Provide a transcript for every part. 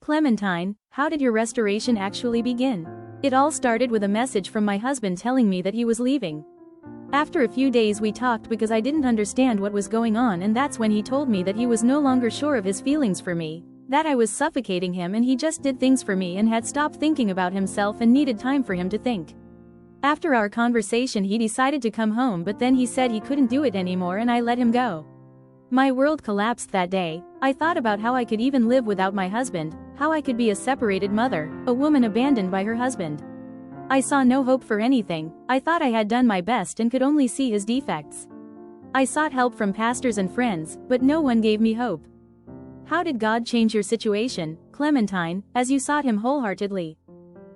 Clementine, how did your restoration actually begin? It all started with a message from my husband telling me that he was leaving. After a few days we talked because I didn't understand what was going on, and that's when he told me that he was no longer sure of his feelings for me, that I was suffocating him and he just did things for me and had stopped thinking about himself and needed time for him to think. After our conversation he decided to come home, but then he said he couldn't do it anymore and I let him go. My world collapsed that day. I thought about how I could even live without my husband, how I could be a separated mother, a woman abandoned by her husband. I saw no hope for anything. I thought I had done my best and could only see his defects. I sought help from pastors and friends, but no one gave me hope. How did God change your situation, Clementine, as you sought him wholeheartedly?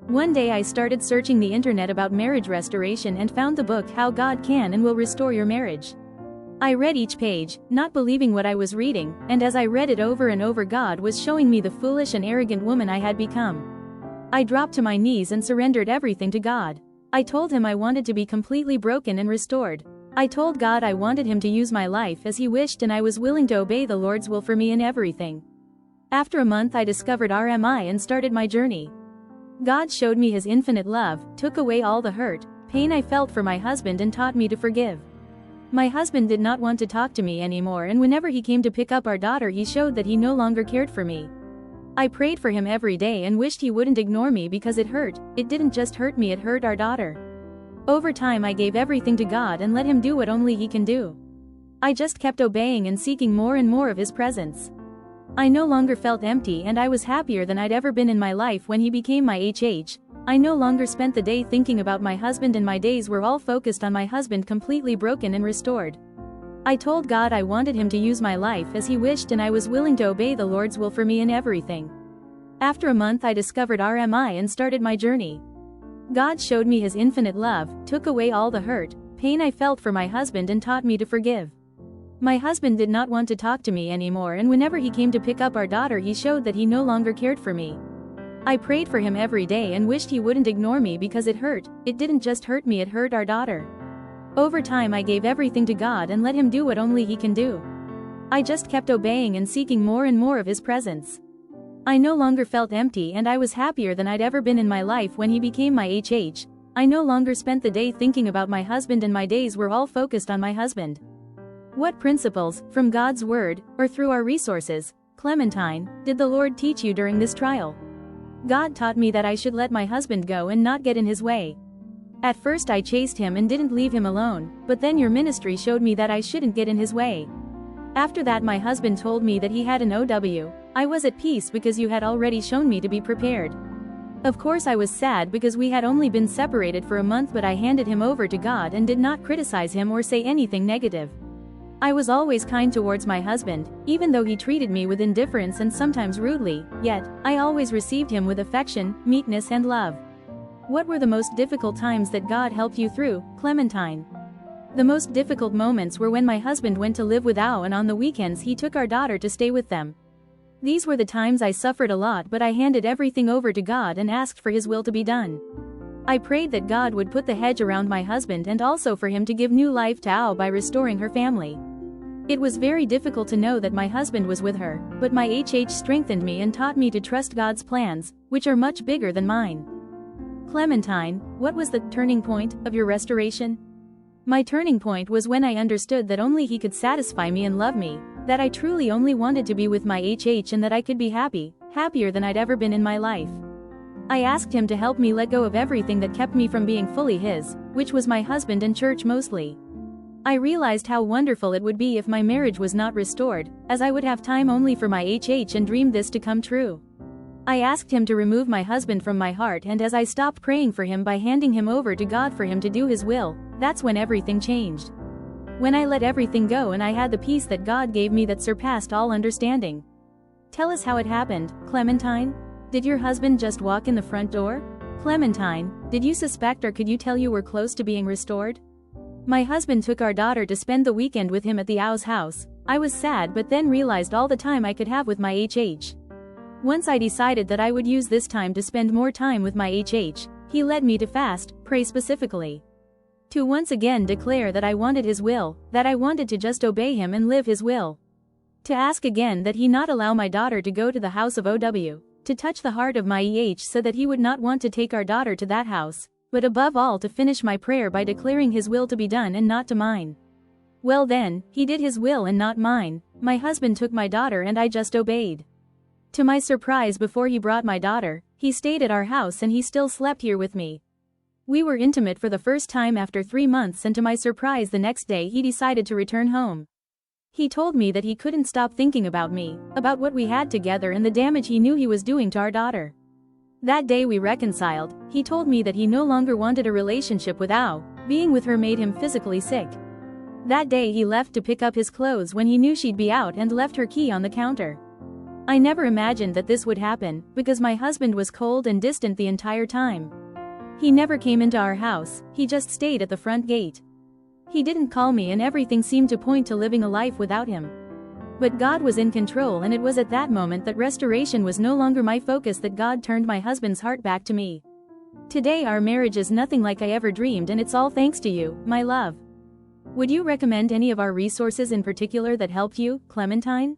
One day I started searching the internet about marriage restoration and found the book How God Can and Will Restore Your Marriage. I read each page, not believing what I was reading, and as I read it over and over, God was showing me the foolish and arrogant woman I had become. I dropped to my knees and surrendered everything to God. I told him I wanted to be completely broken and restored. I told God I wanted him to use my life as he wished, and I was willing to obey the Lord's will for me in everything. After a month I discovered RMI and started my journey. God showed me his infinite love, took away all the hurt, pain I felt for my husband and taught me to forgive. My husband did not want to talk to me anymore, and whenever he came to pick up our daughter he showed that he no longer cared for me. I prayed for him every day and wished he wouldn't ignore me because it hurt. It didn't just hurt me, it hurt our daughter. Over time I gave everything to God and let him do what only he can do. I just kept obeying and seeking more and more of his presence. I no longer felt empty and I was happier than I'd ever been in my life when he became my HH. I no longer spent the day thinking about my husband, and my days were all focused on my husband completely broken and restored. I told God I wanted him to use my life as he wished, and I was willing to obey the Lord's will for me in everything. After a month I discovered RMI and started my journey. God showed me his infinite love, took away all the hurt, pain I felt for my husband and taught me to forgive. My husband did not want to talk to me anymore, and whenever he came to pick up our daughter he showed that he no longer cared for me. I prayed for him every day and wished he wouldn't ignore me because it hurt. It didn't just hurt me, it hurt our daughter. Over time I gave everything to God and let him do what only he can do. I just kept obeying and seeking more and more of his presence. I no longer felt empty and I was happier than I'd ever been in my life when he became my HH. I no longer spent the day thinking about my husband, and my days were all focused on my husband. What principles, from God's word, or through our resources, Clementine, did the Lord teach you during this trial? God taught me that I should let my husband go and not get in his way. At first I chased him and didn't leave him alone, but then your ministry showed me that I shouldn't get in his way. After that my husband told me that he had an OW. I was at peace because you had already shown me to be prepared. Of course I was sad because we had only been separated for a month, but I handed him over to God and did not criticize him or say anything negative. I was always kind towards my husband, even though he treated me with indifference and sometimes rudely, yet, I always received him with affection, meekness and love. What were the most difficult times that God helped you through, Clementine? The most difficult moments were when my husband went to live with Ao, and on the weekends he took our daughter to stay with them. These were the times I suffered a lot, but I handed everything over to God and asked for his will to be done. I prayed that God would put the hedge around my husband and also for him to give new life to Ao by restoring her family. It was very difficult to know that my husband was with her, but my HH strengthened me and taught me to trust God's plans, which are much bigger than mine. Clementine, what was the turning point of your restoration? My turning point was when I understood that only he could satisfy me and love me, that I truly only wanted to be with my HH and that I could be happy, happier than I'd ever been in my life. I asked him to help me let go of everything that kept me from being fully his, which was my husband and church mostly. I realized how wonderful it would be if my marriage was not restored, as I would have time only for my HH and dreamed this to come true. I asked him to remove my husband from my heart, and as I stopped praying for him by handing him over to God for him to do his will, that's when everything changed. When I let everything go and I had the peace that God gave me that surpassed all understanding. Tell us how it happened, Clementine. Did your husband just walk in the front door? Clementine, did you suspect or could you tell you were close to being restored? My husband took our daughter to spend the weekend with him at the Ao's house. I was sad, but then realized all the time I could have with my HH. Once I decided that I would use this time to spend more time with my HH, he led me to fast, pray specifically. To once again declare that I wanted his will, that I wanted to just obey him and live his will. To ask again that he not allow my daughter to go to the house of OW. to touch the heart of my EH so that he would not want to take our daughter to that house, but above all to finish my prayer by declaring his will to be done and not to mine. Well then, he did his will and not mine. My husband took my daughter and I just obeyed. To my surprise, before he brought my daughter, he stayed at our house and he still slept here with me. We were intimate for the first time after 3 months, and to my surprise the next day he decided to return home. He told me that he couldn't stop thinking about me, about what we had together and the damage he knew he was doing to our daughter. That day we reconciled. He told me that he no longer wanted a relationship with Ao, being with her made him physically sick. That day he left to pick up his clothes when he knew she'd be out and left her key on the counter. I never imagined that this would happen, because my husband was cold and distant the entire time. He never came into our house, he just stayed at the front gate. He didn't call me and everything seemed to point to living a life without him. But God was in control, and it was at that moment that restoration was no longer my focus that God turned my husband's heart back to me. Today our marriage is nothing like I ever dreamed, and it's all thanks to you, my love. Would you recommend any of our resources in particular that helped you, Clementine?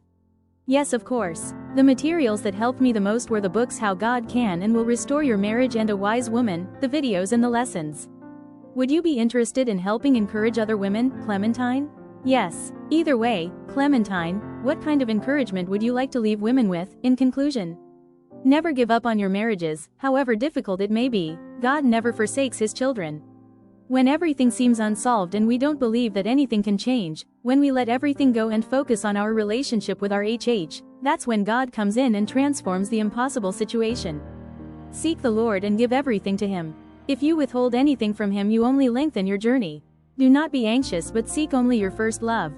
Yes, of course. The materials that helped me the most were the books How God Can and Will Restore Your Marriage and A Wise Woman, the videos and the lessons. Would you be interested in helping encourage other women, Clementine? Yes. Either way, Clementine, what kind of encouragement would you like to leave women with, in conclusion? Never give up on your marriages, however difficult it may be. God never forsakes his children. When everything seems unsolved and we don't believe that anything can change, when we let everything go and focus on our relationship with our HH, that's when God comes in and transforms the impossible situation. Seek the Lord and give everything to him. If you withhold anything from him, you only lengthen your journey. Do not be anxious, but seek only your first love.